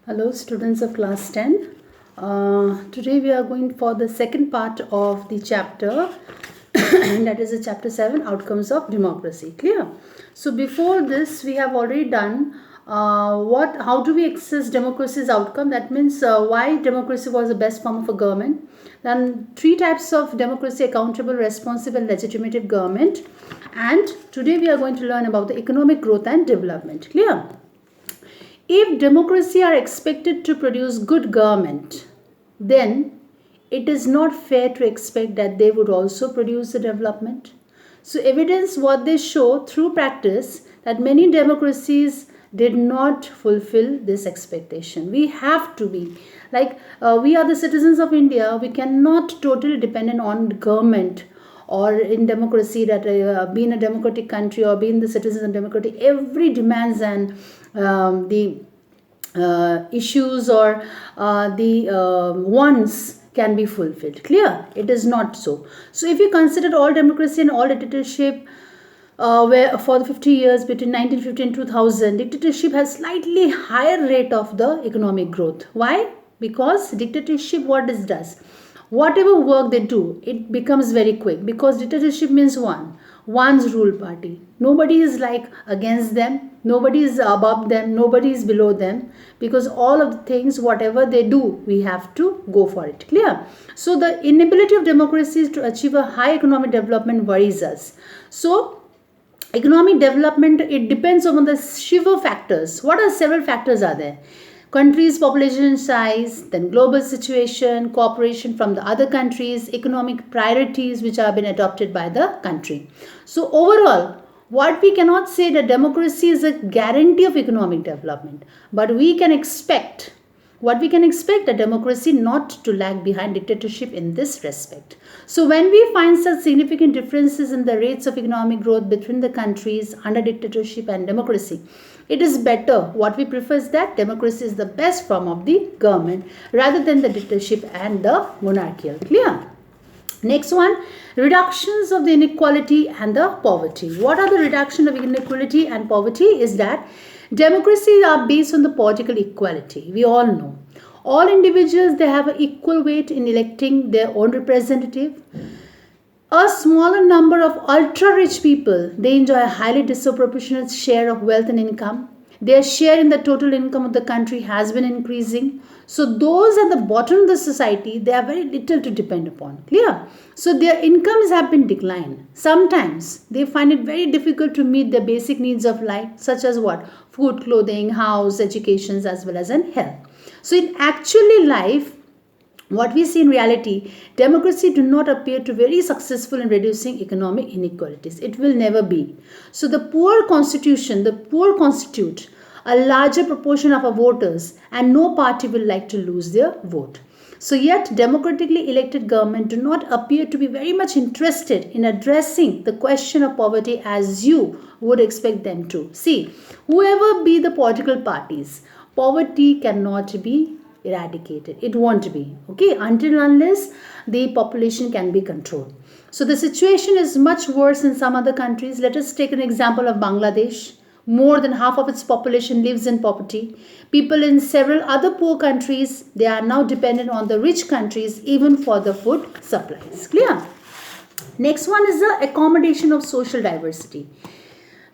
Hello students of class 10. Today we are going for the second part of the chapter that is the chapter 7, outcomes of democracy. Clear? So before this we have already done how do we access democracy's outcome. That means why democracy was the best form of a government. Then three types of democracy: accountable, responsive and legitimate government. And today we are going to learn about the economic growth and development. Clear? If democracy are expected to produce good government, then it is not fair to expect that they would also produce the development. So evidence what they show through practice that many democracies did not fulfill this expectation. We have to be we are the citizens of India. We cannot totally dependent on government or in democracy that being a democratic country or being the citizens of democratic, every demands and the issues or the wants can be fulfilled. Clear? It is not so. So if you consider all democracy and all dictatorship, where for the 50 years between 1950 and 2000, dictatorship has slightly higher rate of the economic growth. Why? Because dictatorship, what it does, whatever work they do, it becomes very quick, because dictatorship means one's rule party. Nobody is against them, nobody is above them, nobody is below them, because all of the things whatever they do, we have to go for it. Clear? So the inability of democracies to achieve a high economic development worries us. So economic development, it depends on the several factors. What are several factors are there? Countries' population size, then global situation, cooperation from the other countries, economic priorities which have been adopted by the country. So overall, what we cannot say that democracy is a guarantee of economic development, but we can expect a democracy not to lag behind dictatorship in this respect. So when we find such significant differences in the rates of economic growth between the countries under dictatorship and democracy, it is better. What we prefer is that democracy is the best form of the government rather than the dictatorship and the monarchical. Clear? Next one, reductions of the inequality and the poverty. What are the reduction of inequality and poverty? Is that democracies are based on the political equality. We all know. All individuals, they have an equal weight in electing their own representative. A smaller number of ultra-rich people, they enjoy a highly disproportionate share of wealth and income. Their share in the total income of the country has been increasing. So those at the bottom of the society, they are very little to depend upon. Clear? So their incomes have been declined. Sometimes they find it very difficult to meet their basic needs of life, such as what? Food, clothing, house, education, as well as in health. So in actually life, what we see in reality, democracy do not appear to be very successful in reducing economic inequalities. It will never be. So the poor constitute a larger proportion of our voters, and no party will like to lose their vote. So yet democratically elected government do not appear to be very much interested in addressing the question of poverty as you would expect them to. See, whoever be the political parties, poverty cannot be eradicated. It won't be, okay, until unless the population can be controlled. So the situation is much worse in some other countries. Let us take an example of Bangladesh. More than half of its population lives in poverty. People in several other poor countries, they are now dependent on the rich countries even for the food supplies. Clear? Next one is the accommodation of social diversity.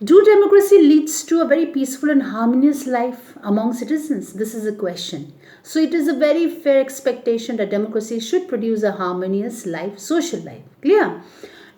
Do democracy leads to a very peaceful and harmonious life among citizens? This is a question. So it is a very fair expectation that democracy should produce a harmonious life, social life. Clear?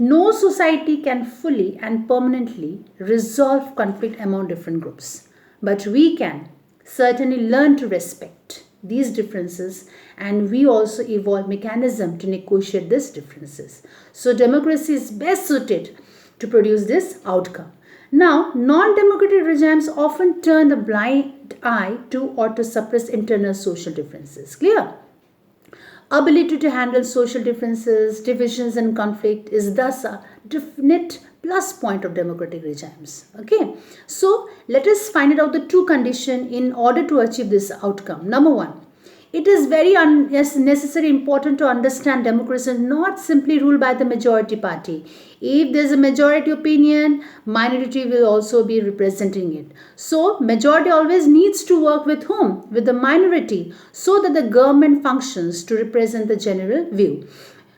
No society can fully and permanently resolve conflict among different groups. But we can certainly learn to respect these differences, and we also evolve mechanism to negotiate these differences. So democracy is best suited to produce this outcome. Now, non-democratic regimes often turn a blind eye to or to suppress internal social differences. Clear? Ability to handle social differences, divisions and conflict is thus a definite plus point of democratic regimes. Okay, so let us find out the two conditions in order to achieve this outcome. Number one, It is very necessary, important to understand democracy is not simply ruled by the majority party. If there's a majority opinion, minority will also be representing it. So majority always needs to work with whom? With the minority, so that the government functions to represent the general view.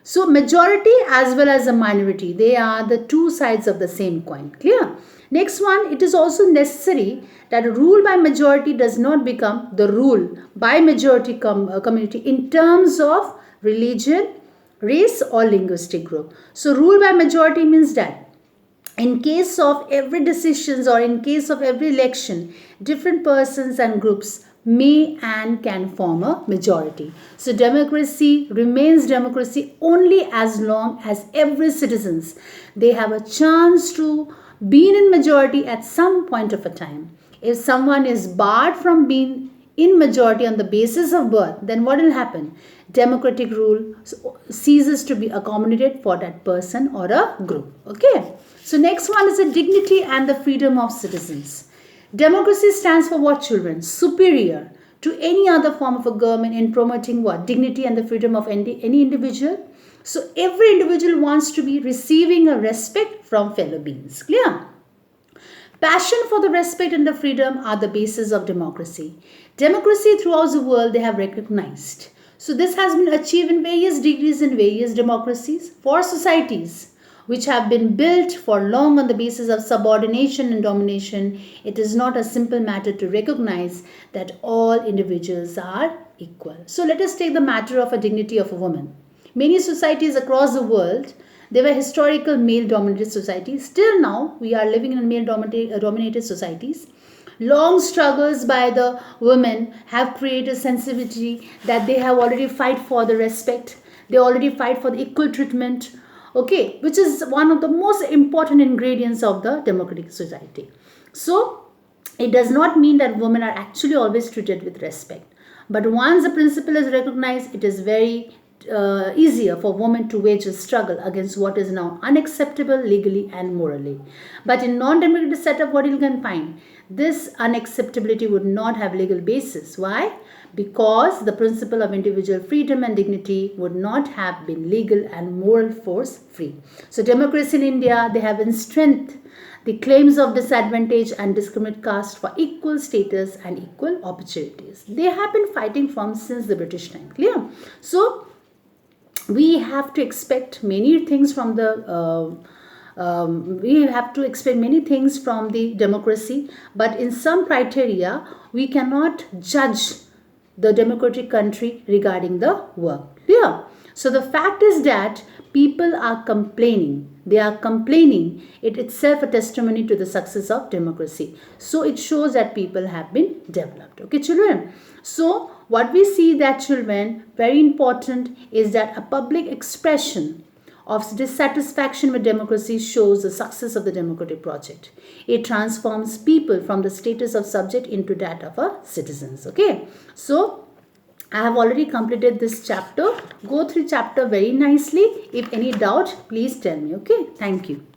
So majority as well as a minority, they are the two sides of the same coin. Clear? Next one, it is also necessary that a rule by majority does not become the rule by majority community in terms of religion, race or linguistic group. So rule by majority means that in case of every decisions or in case of every election, different persons and groups may and can form a majority. So democracy remains democracy only as long as every citizens, they have a chance to be in majority at some point of a time. If someone is barred from being in majority on the basis of birth, then what will happen? Democratic rule ceases to be accommodated for that person or a group. Okay. So next one is the dignity and the freedom of citizens. Democracy stands for what, children? Superior to any other form of a government in promoting what? Dignity and the freedom of any individual. So every individual wants to be receiving a respect from fellow beings. Clear? Passion for the respect and the freedom are the basis of democracy. Democracy throughout the world they have recognized. So this has been achieved in various degrees in various democracies for societies which have been built for long on the basis of subordination and domination. It is not a simple matter to recognize that all individuals are equal. So let us take the matter of a dignity of a woman. Many societies across the world, they were historical male-dominated societies. Still now, we are living in male-dominated societies. Long struggles by the women have created sensitivity that they have already fight for the respect. They already fight for the equal treatment. Okay, which is one of the most important ingredients of the democratic society. So, it does not mean that women are actually always treated with respect. But once the principle is recognized, it is very easier for women to wage a struggle against what is now unacceptable legally and morally. But in non-democratic setup, what you can find? This unacceptability would not have legal basis. Why? Because the principle of individual freedom and dignity would not have been legal and moral force free. So democracy in India, they have in strength the claims of disadvantage and discriminate caste for equal status and equal opportunities. They have been fighting from since the British time. Clear? So we have to expect many things from the democracy, but in some criteria we cannot judge the democratic country regarding the work. Yeah. So the fact is that people are complaining. They are complaining. It itself a testimony to the success of democracy. So it shows that people have been developed. Okay, children. So what we see that, children, very important is that a public expression of dissatisfaction with democracy shows the success of the democratic project. It transforms people from the status of subject into that of a citizens. Okay. So I have already completed this chapter. Go through chapter very nicely. If any doubt, please tell me. Okay. Thank you.